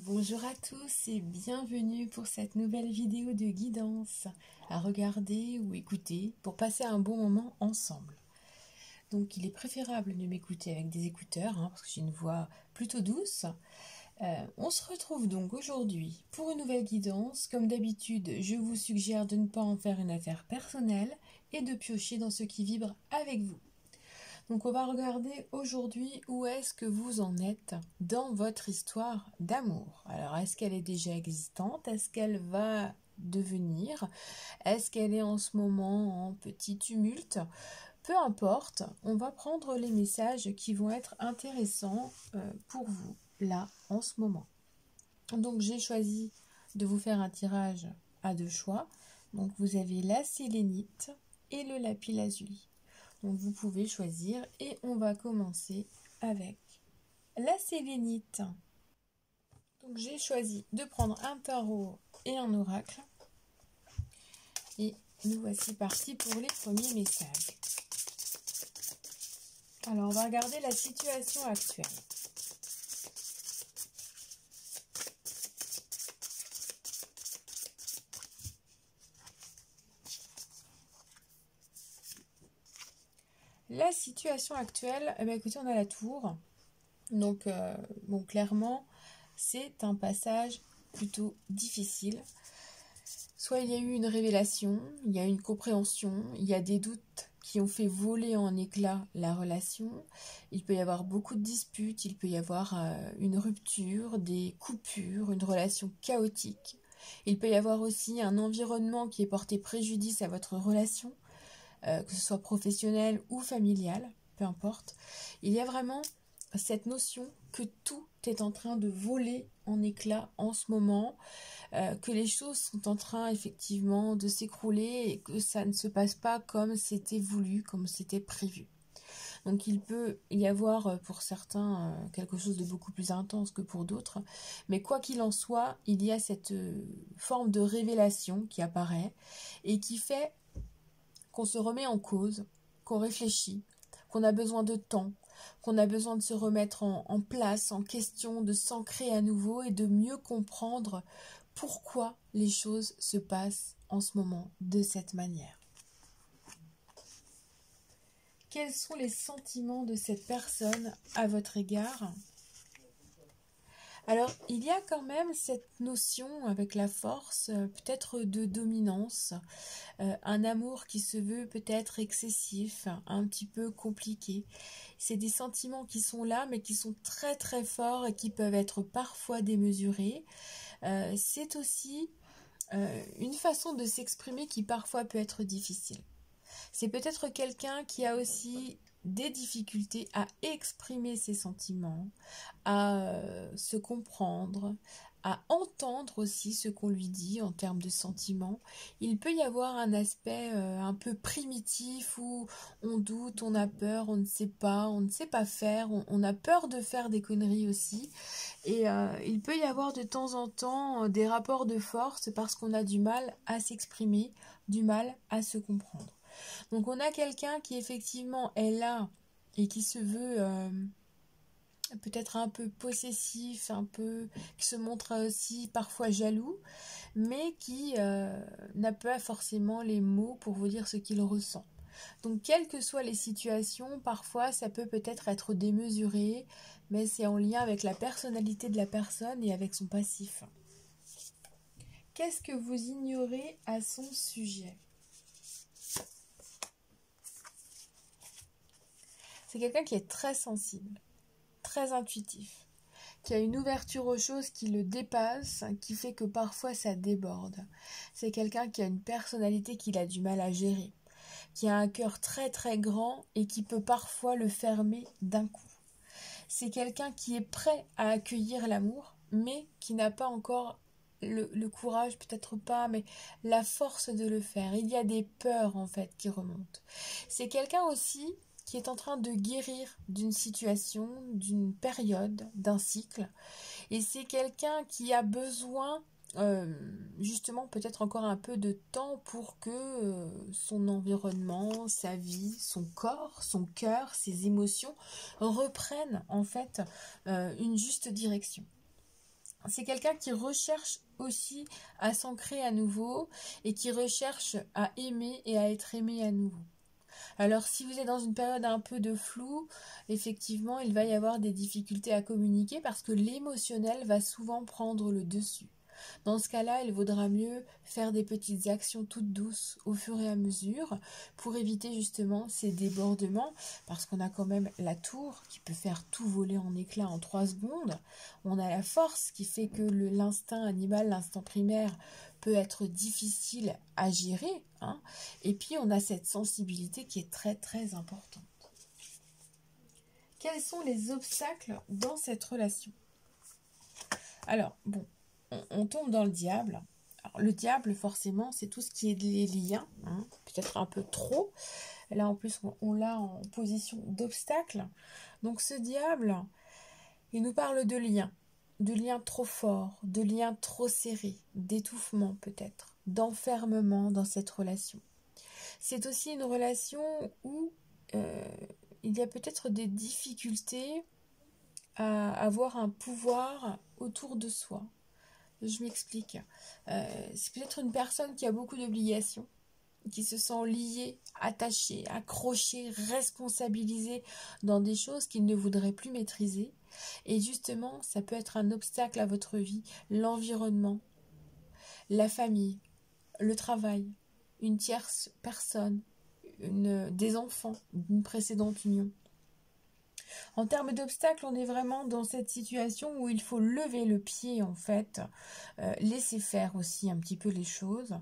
Bonjour à tous et bienvenue pour cette nouvelle vidéo de guidance à regarder ou écouter pour passer un bon moment ensemble. Donc il est préférable de m'écouter avec des écouteurs parce que j'ai une voix plutôt douce. On se retrouve donc aujourd'hui pour une nouvelle guidance. Comme d'habitude, je vous suggère de ne pas en faire une affaire personnelle et de piocher dans ce qui vibre avec vous. Donc on va regarder aujourd'hui où est-ce que vous en êtes dans votre histoire d'amour. Alors est-ce qu'elle est déjà existante? Est-ce qu'elle va devenir? Est-ce qu'elle est en ce moment en petit tumulte? Peu importe, on va prendre les messages qui vont être intéressants pour vous là en ce moment. Donc j'ai choisi de vous faire un tirage à deux choix. Donc vous avez la sélénite et le lapis-lazuli. Donc vous pouvez choisir et on va commencer avec la sélénite. Donc j'ai choisi de prendre un tarot et un oracle. Et nous voici partis pour les premiers messages. Alors on va regarder la situation actuelle. La situation actuelle, écoutez, on a la tour. Donc, clairement, c'est un passage plutôt difficile. Soit il y a eu une révélation, il y a une compréhension, il y a des doutes qui ont fait voler en éclats la relation. Il peut y avoir beaucoup de disputes, il peut y avoir une rupture, des coupures, une relation chaotique. Il peut y avoir aussi un environnement qui est porté préjudice à votre relation. Que ce soit professionnel ou familial, peu importe. Il y a vraiment cette notion que tout est en train de voler en éclats en ce moment, que les choses sont en train effectivement de s'écrouler et que ça ne se passe pas comme c'était voulu, comme c'était prévu. Donc il peut y avoir pour certains quelque chose de beaucoup plus intense que pour d'autres, mais quoi qu'il en soit, il y a cette forme de révélation qui apparaît et qui fait qu'on se remet en cause, qu'on réfléchit, qu'on a besoin de temps, qu'on a besoin de se remettre en place, en question, de s'ancrer à nouveau et de mieux comprendre pourquoi les choses se passent en ce moment de cette manière. Quels sont les sentiments de cette personne à votre égard ? Alors, il y a quand même cette notion avec la force, peut-être de dominance, un amour qui se veut peut-être excessif, un petit peu compliqué. C'est des sentiments qui sont là, mais qui sont très très forts et qui peuvent être parfois démesurés. C'est aussi une façon de s'exprimer qui parfois peut être difficile. C'est peut-être quelqu'un qui a aussi des difficultés à exprimer ses sentiments, à se comprendre, à entendre aussi ce qu'on lui dit en termes de sentiments. Il peut y avoir un aspect un peu primitif où on doute, on a peur, on ne sait pas faire, on a peur de faire des conneries aussi. Et il peut y avoir de temps en temps des rapports de force parce qu'on a du mal à s'exprimer, du mal à se comprendre. Donc on a quelqu'un qui effectivement est là et qui se veut peut-être un peu possessif, un peu qui se montre aussi parfois jaloux, mais qui n'a pas forcément les mots pour vous dire ce qu'il ressent. Donc quelles que soient les situations, parfois ça peut peut-être être démesuré, mais c'est en lien avec la personnalité de la personne et avec son passif. Qu'est-ce que vous ignorez à son sujet ? C'est quelqu'un qui est très sensible, très intuitif, qui a une ouverture aux choses qui le dépasse, qui fait que parfois ça déborde. C'est quelqu'un qui a une personnalité qu'il a du mal à gérer, qui a un cœur très très grand et qui peut parfois le fermer d'un coup. C'est quelqu'un qui est prêt à accueillir l'amour, mais qui n'a pas encore le courage, peut-être pas, mais la force de le faire. Il y a des peurs en fait qui remontent. C'est quelqu'un aussi qui est en train de guérir d'une situation, d'une période, d'un cycle. Et c'est quelqu'un qui a besoin, justement, peut-être encore un peu de temps pour que son environnement, sa vie, son corps, son cœur, ses émotions reprennent en fait une juste direction. C'est quelqu'un qui recherche aussi à s'ancrer à nouveau et qui recherche à aimer et à être aimé à nouveau. Alors si vous êtes dans une période un peu de flou, effectivement, il va y avoir des difficultés à communiquer parce que l'émotionnel va souvent prendre le dessus. Dans ce cas-là, il vaudra mieux faire des petites actions toutes douces au fur et à mesure pour éviter justement ces débordements, parce qu'on a quand même la tour qui peut faire tout voler en éclats en 3 secondes. On a la force qui fait que l'instinct animal, l'instinct primaire peut être difficile à gérer, hein. Et puis on a cette sensibilité qui est très très importante. Quels sont les obstacles dans cette relation? Alors, bon, on tombe dans le diable. Alors, le diable, forcément, c'est tout ce qui est les liens, hein, peut-être un peu trop. Là, en plus, on l'a en position d'obstacle. Donc, ce diable, il nous parle de liens trop forts, de liens trop serrés, d'étouffement peut-être, d'enfermement dans cette relation. C'est aussi une relation où il y a peut-être des difficultés à avoir un pouvoir autour de soi. Je m'explique. C'est peut-être une personne qui a beaucoup d'obligations, qui se sent liée, attachée, accrochée, responsabilisée dans des choses qu'il ne voudrait plus maîtriser. Et justement, ça peut être un obstacle à votre vie, l'environnement, la famille, le travail, une tierce personne, des enfants d'une précédente union. En termes d'obstacles, on est vraiment dans cette situation où il faut lever le pied en fait, laisser faire aussi un petit peu les choses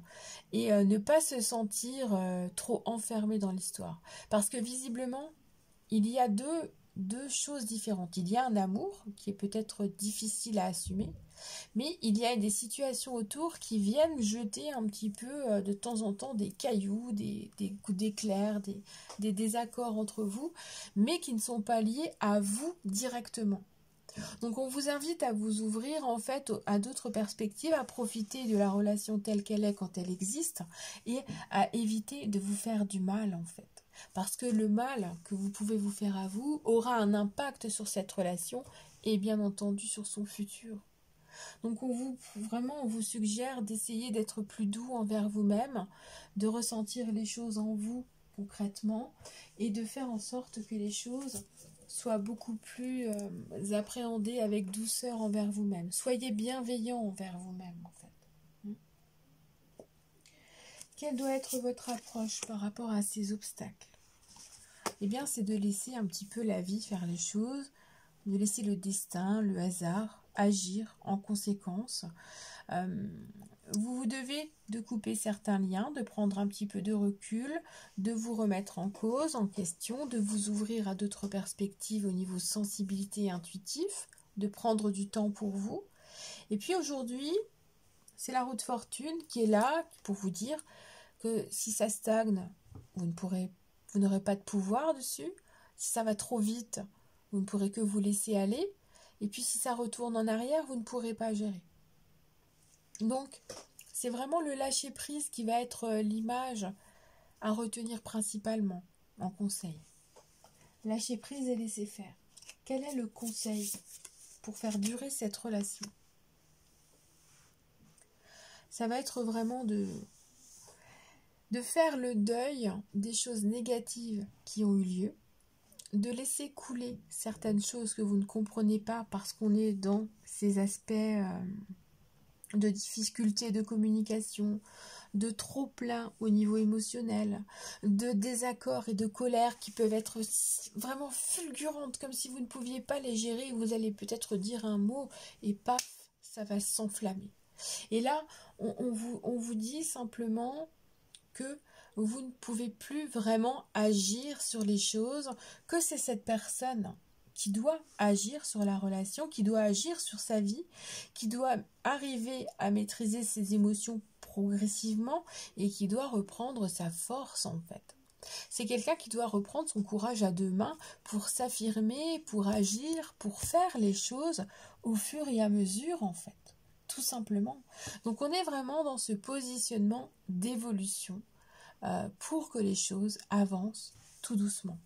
et ne pas se sentir trop enfermé dans l'histoire. Parce que visiblement, il y a deux choses différentes. Il y a un amour qui est peut-être difficile à assumer, mais il y a des situations autour qui viennent jeter un petit peu de temps en temps des cailloux, des coups d'éclair, des désaccords entre vous, mais qui ne sont pas liés à vous directement. Donc on vous invite à vous ouvrir en fait à d'autres perspectives, à profiter de la relation telle qu'elle est quand elle existe et à éviter de vous faire du mal en fait. Parce que le mal que vous pouvez vous faire à vous aura un impact sur cette relation et bien entendu sur son futur. Donc on vous suggère d'essayer d'être plus doux envers vous-même, de ressentir les choses en vous concrètement et de faire en sorte que les choses soient beaucoup plus appréhendées avec douceur envers vous-même. Soyez bienveillant envers vous-même en fait. Quelle doit être votre approche par rapport à ces obstacles? Eh bien, c'est de laisser un petit peu la vie faire les choses, de laisser le destin, le hasard agir en conséquence. Vous devez de couper certains liens, de prendre un petit peu de recul, de vous remettre en cause, en question, de vous ouvrir à d'autres perspectives au niveau sensibilité et intuitif, de prendre du temps pour vous. Et puis aujourd'hui, c'est la roue de fortune qui est là pour vous dire que si ça stagne, vous n'aurez pas de pouvoir dessus. Si ça va trop vite, vous ne pourrez que vous laisser aller. Et puis si ça retourne en arrière, vous ne pourrez pas gérer. Donc, c'est vraiment le lâcher-prise qui va être l'image à retenir principalement en conseil. Lâcher-prise et laisser faire. Quel est le conseil pour faire durer cette relation? Ça va être vraiment de faire le deuil des choses négatives qui ont eu lieu, de laisser couler certaines choses que vous ne comprenez pas parce qu'on est dans ces aspects de difficultés de communication, de trop plein au niveau émotionnel, de désaccords et de colère qui peuvent être vraiment fulgurantes, comme si vous ne pouviez pas les gérer, vous allez peut-être dire un mot et paf, ça va s'enflammer. Et là, on vous dit simplement que vous ne pouvez plus vraiment agir sur les choses, que c'est cette personne qui doit agir sur la relation, qui doit agir sur sa vie, qui doit arriver à maîtriser ses émotions progressivement et qui doit reprendre sa force en fait. C'est quelqu'un qui doit reprendre son courage à 2 mains pour s'affirmer, pour agir, pour faire les choses au fur et à mesure en fait, tout simplement. Donc on est vraiment dans ce positionnement d'évolution pour que les choses avancent tout doucement.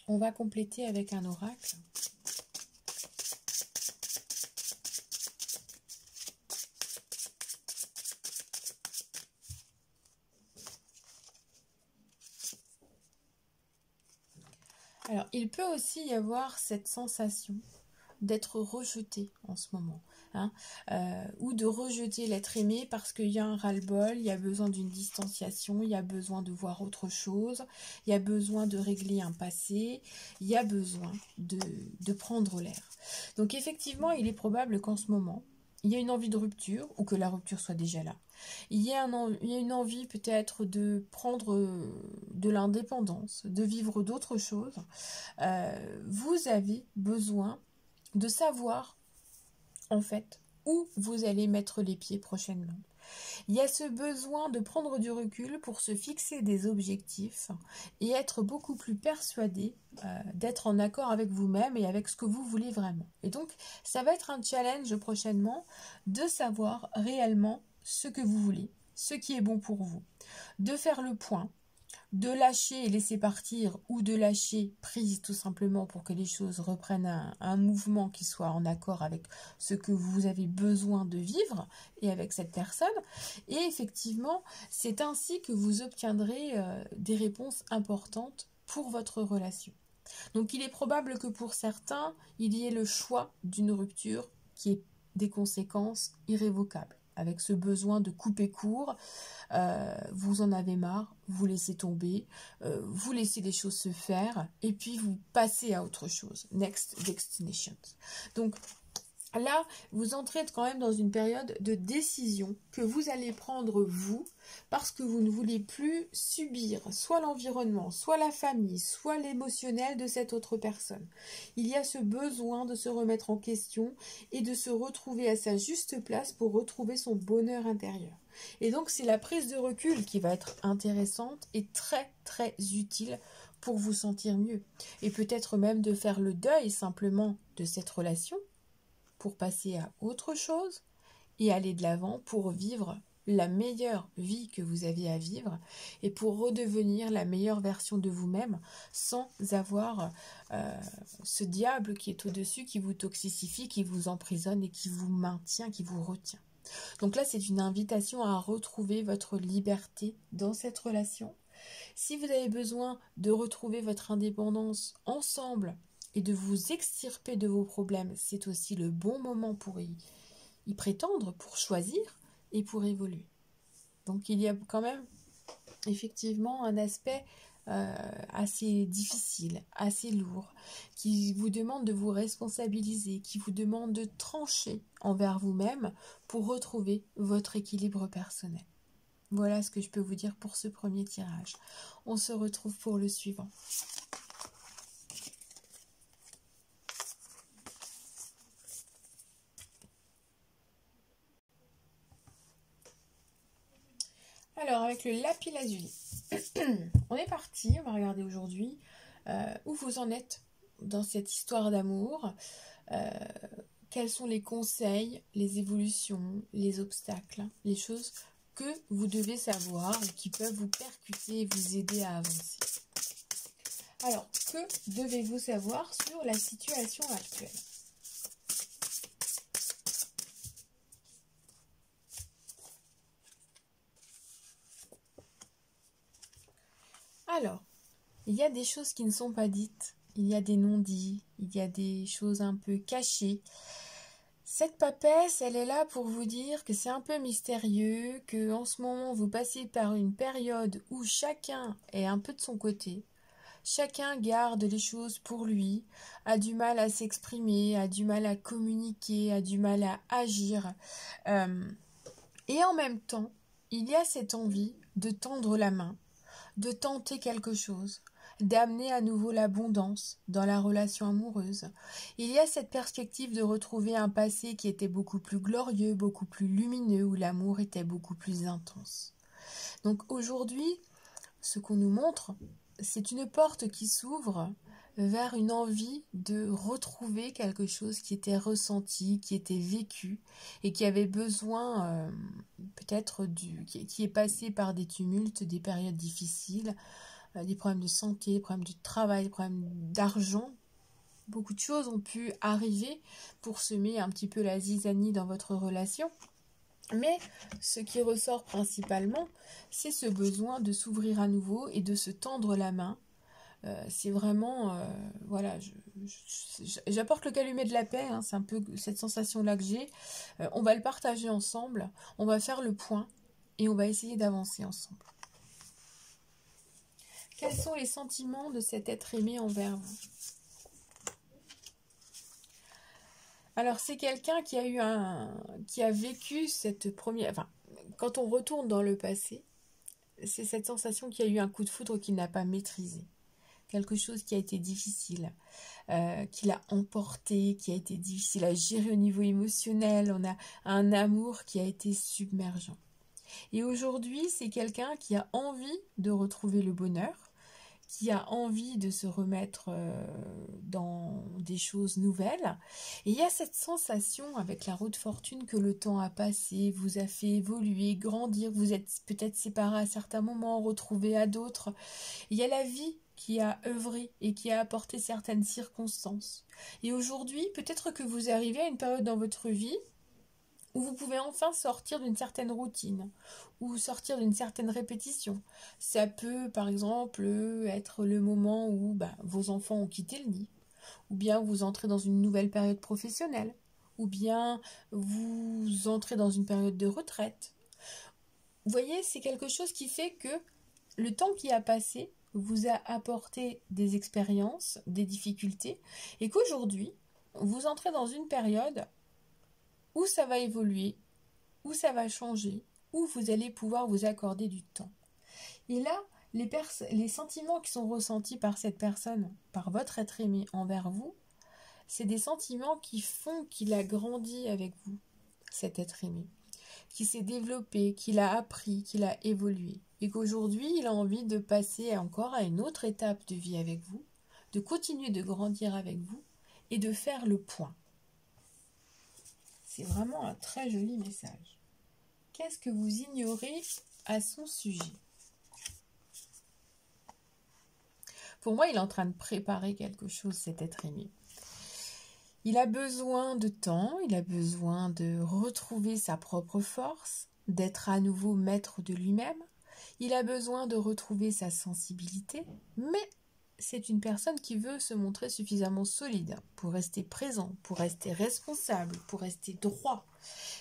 On va compléter avec un oracle. Alors, il peut aussi y avoir cette sensation d'être rejeté en ce moment, hein, ou de rejeter l'être aimé parce qu'il y a un ras-le-bol, il y a besoin d'une distanciation, il y a besoin de voir autre chose, il y a besoin de régler un passé, il y a besoin de prendre l'air. Donc effectivement, il est probable qu'en ce moment, il y a une envie de rupture, ou que la rupture soit déjà là. Il y a une envie peut-être de prendre de l'indépendance, de vivre d'autres choses. Vous avez besoin de savoir, en fait, où vous allez mettre les pieds prochainement. Il y a ce besoin de prendre du recul pour se fixer des objectifs et être beaucoup plus persuadé d'être en accord avec vous-même et avec ce que vous voulez vraiment. Et donc, ça va être un challenge prochainement de savoir réellement ce que vous voulez, ce qui est bon pour vous, de faire le point, de lâcher et laisser partir ou de lâcher prise tout simplement pour que les choses reprennent un mouvement qui soit en accord avec ce que vous avez besoin de vivre et avec cette personne. Et effectivement, c'est ainsi que vous obtiendrez des réponses importantes pour votre relation. Donc il est probable que pour certains, il y ait le choix d'une rupture qui ait des conséquences irrévocables, avec ce besoin de couper court. Vous en avez marre, vous laissez tomber, vous laissez les choses se faire, et puis vous passez à autre chose. Next destination. Donc là, vous entrez quand même dans une période de décision que vous allez prendre vous, parce que vous ne voulez plus subir soit l'environnement, soit la famille, soit l'émotionnel de cette autre personne. Il y a ce besoin de se remettre en question et de se retrouver à sa juste place pour retrouver son bonheur intérieur. Et donc c'est la prise de recul qui va être intéressante et très très utile pour vous sentir mieux. Et peut-être même de faire le deuil simplement de cette relation pour passer à autre chose et aller de l'avant pour vivre la meilleure vie que vous avez à vivre et pour redevenir la meilleure version de vous-même sans avoir ce diable qui est au-dessus, qui vous toxicifie, qui vous emprisonne et qui vous maintient, qui vous retient. Donc là, c'est une invitation à retrouver votre liberté dans cette relation. Si vous avez besoin de retrouver votre indépendance ensemble et de vous extirper de vos problèmes, c'est aussi le bon moment pour y prétendre, pour choisir et pour évoluer. Donc il y a quand même effectivement un aspect assez difficile, assez lourd, qui vous demande de vous responsabiliser, qui vous demande de trancher envers vous-même pour retrouver votre équilibre personnel. Voilà ce que je peux vous dire pour ce premier tirage. On se retrouve pour le suivant. Alors, avec le lapis lazuli, on est parti, on va regarder aujourd'hui où vous en êtes dans cette histoire d'amour, quels sont les conseils, les évolutions, les obstacles, les choses que vous devez savoir et qui peuvent vous percuter et vous aider à avancer. Alors, que devez-vous savoir sur la situation actuelle ? Alors, il y a des choses qui ne sont pas dites, il y a des non-dits, il y a des choses un peu cachées. Cette papesse, elle est là pour vous dire que c'est un peu mystérieux, que en ce moment vous passez par une période où chacun est un peu de son côté, chacun garde les choses pour lui, a du mal à s'exprimer, a du mal à communiquer, a du mal à agir. Et en même temps, il y a cette envie de tendre la main, de tenter quelque chose, d'amener à nouveau l'abondance dans la relation amoureuse. Il y a cette perspective de retrouver un passé qui était beaucoup plus glorieux, beaucoup plus lumineux, où l'amour était beaucoup plus intense. Donc aujourd'hui, ce qu'on nous montre, c'est une porte qui s'ouvre vers une envie de retrouver quelque chose qui était ressenti, qui était vécu et qui avait besoin peut-être qui est passé par des tumultes, des périodes difficiles, des problèmes de santé, des problèmes de travail, des problèmes d'argent. Beaucoup de choses ont pu arriver pour semer un petit peu la zizanie dans votre relation. Mais ce qui ressort principalement, c'est ce besoin de s'ouvrir à nouveau et de se tendre la main C'est vraiment, voilà, j'apporte le calumet de la paix, hein, c'est un peu cette sensation-là que j'ai. On va le partager ensemble, on va faire le point et on va essayer d'avancer ensemble. Quels sont les sentiments de cet être aimé envers vous? Alors, c'est quelqu'un qui a vécu cette première... Enfin, quand on retourne dans le passé, c'est cette sensation qu'il y a eu un coup de foudre qu'il n'a pas maîtrisé. Quelque chose qui a été difficile, qui l'a emporté, qui a été difficile à gérer au niveau émotionnel. On a un amour qui a été submergent. Et aujourd'hui, c'est quelqu'un qui a envie de retrouver le bonheur, qui a envie de se remettre dans des choses nouvelles. Et il y a cette sensation avec la roue de fortune que le temps a passé, vous a fait évoluer, grandir, vous êtes peut-être séparés à certains moments, retrouvés à d'autres. Il y a la vie qui a œuvré et qui a apporté certaines circonstances. Et aujourd'hui, peut-être que vous arrivez à une période dans votre vie où vous pouvez enfin sortir d'une certaine routine, ou sortir d'une certaine répétition. Ça peut, par exemple, être le moment où vos enfants ont quitté le nid, ou bien vous entrez dans une nouvelle période professionnelle, ou bien vous entrez dans une période de retraite. Vous voyez, c'est quelque chose qui fait que le temps qui a passé vous a apporté des expériences, des difficultés, et qu'aujourd'hui, vous entrez dans une période où ça va évoluer, où ça va changer, où vous allez pouvoir vous accorder du temps. Et là, les sentiments qui sont ressentis par cette personne, par votre être aimé envers vous, c'est des sentiments qui font qu'il a grandi avec vous, cet être aimé, qui s'est développé, qu'il a appris, qu'il a évolué, et qu'aujourd'hui, il a envie de passer encore à une autre étape de vie avec vous, de continuer de grandir avec vous, et de faire le point. C'est vraiment un très joli message. Qu'est-ce que vous ignorez à son sujet? Pour moi, il est en train de préparer quelque chose, cet être aimé. Il a besoin de temps, il a besoin de retrouver sa propre force, d'être à nouveau maître de lui-même. Il a besoin de retrouver sa sensibilité, mais c'est une personne qui veut se montrer suffisamment solide pour rester présent, pour rester responsable, pour rester droit.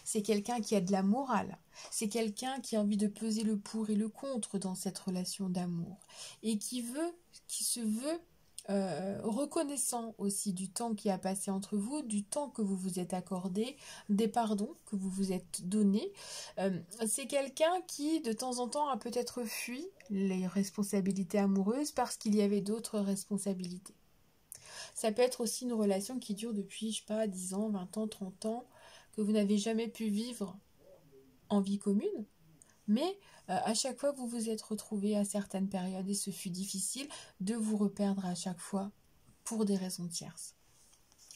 C'est quelqu'un qui a de la morale. C'est quelqu'un qui a envie de peser le pour et le contre dans cette relation d'amour. Et qui se veut reconnaissant aussi du temps qui a passé entre vous, du temps que vous vous êtes accordé, des pardons que vous vous êtes donnés. C'est quelqu'un qui, de temps en temps, a peut-être fui les responsabilités amoureuses parce qu'il y avait d'autres responsabilités. Ça peut être aussi une relation qui dure depuis, je sais pas, 10 ans, 20 ans, 30 ans, que vous n'avez jamais pu vivre en vie commune, mais à chaque fois vous vous êtes retrouvés à certaines périodes et ce fut difficile de vous reperdre à chaque fois pour des raisons tierces.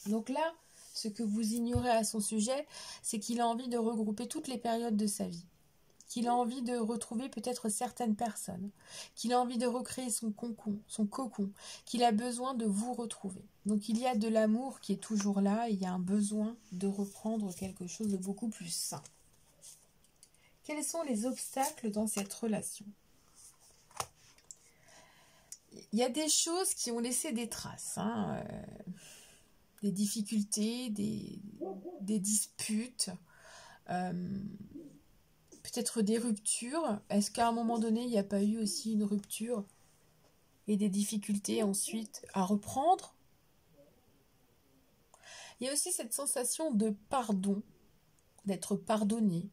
Donc là, ce que vous ignorez à son sujet, c'est qu'il a envie de regrouper toutes les périodes de sa vie, qu'il a envie de retrouver peut-être certaines personnes, qu'il a envie de recréer son cocon, qu'il a besoin de vous retrouver. Donc il y a de l'amour qui est toujours là, et il y a un besoin de reprendre quelque chose de beaucoup plus sain. Quels sont les obstacles dans cette relation? Il y a des choses qui ont laissé des traces, des difficultés, des disputes, peut-être des ruptures. Est-ce qu'à un moment donné, il n'y a pas eu aussi une rupture et des difficultés ensuite à reprendre? Il y a aussi cette sensation de pardon, d'être pardonné,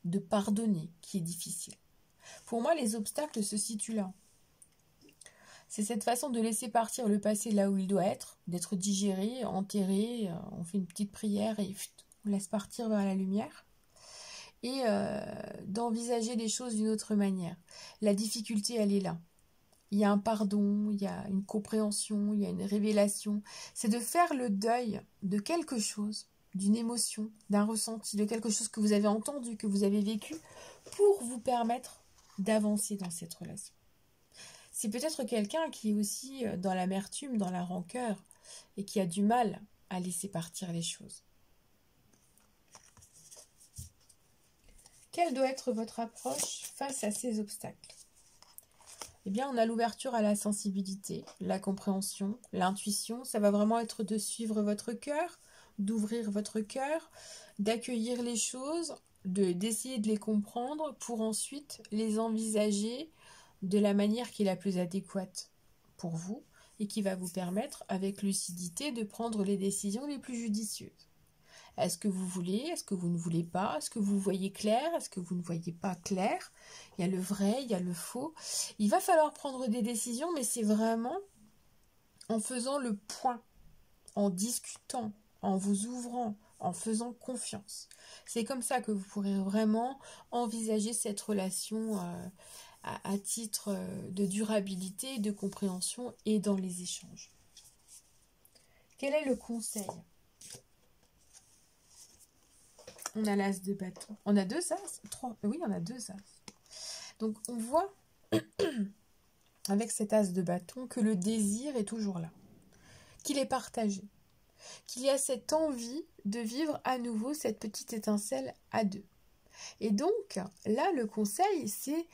de pardonner, qui est difficile. Pour moi, les obstacles se situent là. C'est cette façon de laisser partir le passé là où il doit être, d'être digéré, enterré, on fait une petite prière et on laisse partir vers la lumière. Et d'envisager les choses d'une autre manière. La difficulté, elle est là. Il y a un pardon, il y a une compréhension, il y a une révélation. C'est de faire le deuil de quelque chose, d'une émotion, d'un ressenti, de quelque chose que vous avez entendu, que vous avez vécu, pour vous permettre d'avancer dans cette relation. C'est peut-être quelqu'un qui est aussi dans l'amertume, dans la rancœur, et qui a du mal à laisser partir les choses. Quelle doit être votre approche face à ces obstacles? eh bien, on a l'ouverture à la sensibilité, la compréhension, l'intuition. Ça va vraiment être de suivre votre cœur, d'ouvrir votre cœur, d'accueillir les choses, d'essayer de les comprendre pour ensuite les envisager de la manière qui est la plus adéquate pour vous et qui va vous permettre, avec lucidité, de prendre les décisions les plus judicieuses. Est-ce que vous voulez? Est-ce que vous ne voulez pas? Est-ce que vous voyez clair? Est-ce que vous ne voyez pas clair? Il y a le vrai, il y a le faux. Il va falloir prendre des décisions, mais c'est vraiment en faisant le point, en discutant, en vous ouvrant, en faisant confiance. C'est comme ça que vous pourrez vraiment envisager cette relation à titre de durabilité, de compréhension et dans les échanges. Quel est le conseil? On a l'as de bâton. On a deux as? Trois. Oui, on a deux as. Donc, on voit avec cet as de bâton que le désir est toujours là, qu'il est partagé, qu'il y a cette envie de vivre à nouveau cette petite étincelle à deux. Et donc, là, le conseil, c'est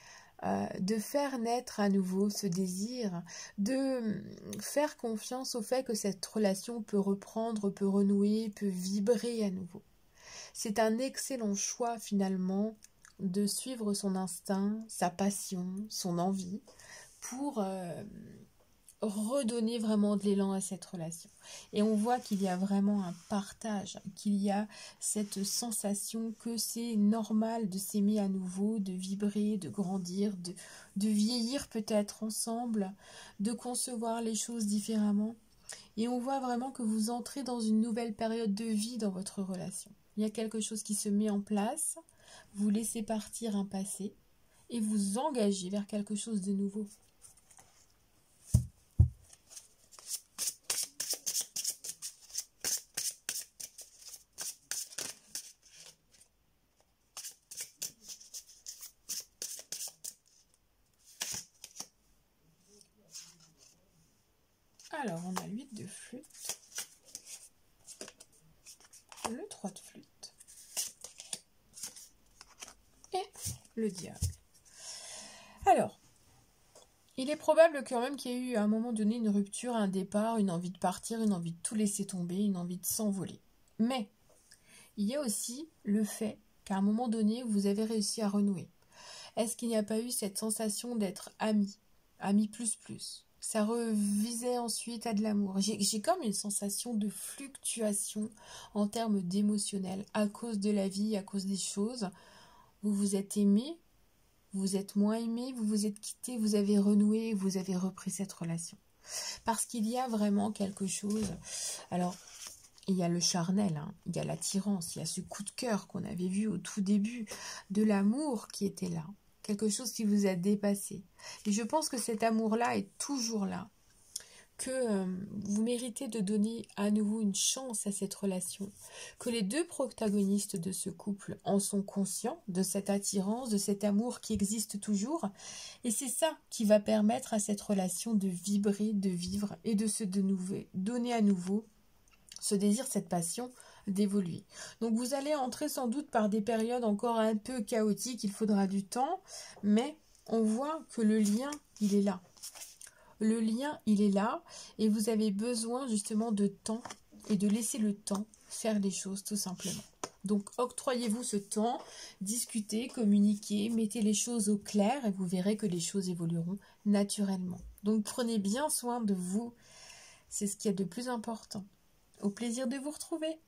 de faire naître à nouveau ce désir, de faire confiance au fait que cette relation peut reprendre, peut renouer, peut vibrer à nouveau. C'est un excellent choix finalement de suivre son instinct, sa passion, son envie pour redonner vraiment de l'élan à cette relation. Et on voit qu'il y a vraiment un partage, qu'il y a cette sensation que c'est normal de s'aimer à nouveau, de vibrer, de grandir, de vieillir peut-être ensemble, de concevoir les choses différemment. Et on voit vraiment que vous entrez dans une nouvelle période de vie dans votre relation. Il y a quelque chose qui se met en place, vous laissez partir un passé et vous engagez vers quelque chose de nouveau. Alors, on a l'8 de flûte, le 3 de flûte et le diable. Alors, il est probable quand même qu'il y ait eu à un moment donné une rupture, un départ, une envie de partir, une envie de tout laisser tomber, une envie de s'envoler. Mais il y a aussi le fait qu'à un moment donné, vous avez réussi à renouer. Est-ce qu'il n'y a pas eu cette sensation d'être amis, amis plus plus? Ça revisait ensuite à de l'amour. J'ai comme une sensation de fluctuation en termes d'émotionnel à cause de la vie, à cause des choses. Vous vous êtes aimé, vous êtes moins aimé, vous vous êtes quitté, vous avez renoué, vous avez repris cette relation. Parce qu'il y a vraiment quelque chose. Alors, il y a le charnel, hein, il y a l'attirance, il y a ce coup de cœur qu'on avait vu au tout début, de l'amour qui était là. Quelque chose qui vous a dépassé. Et je pense que cet amour-là est toujours là. Que vous méritez de donner à nouveau une chance à cette relation. Que les deux protagonistes de ce couple en sont conscients de cette attirance, de cet amour qui existe toujours. Et c'est ça qui va permettre à cette relation de vibrer, de vivre et de se donner à nouveau ce désir, cette passion d'évoluer. Donc vous allez entrer sans doute par des périodes encore un peu chaotiques, il faudra du temps, mais on voit que le lien, il est là. Le lien, il est là et vous avez besoin justement de temps et de laisser le temps faire les choses tout simplement. Donc octroyez-vous ce temps, discutez, communiquez, mettez les choses au clair et vous verrez que les choses évolueront naturellement. Donc prenez bien soin de vous, c'est ce qu'il y a de plus important. Au plaisir de vous retrouver.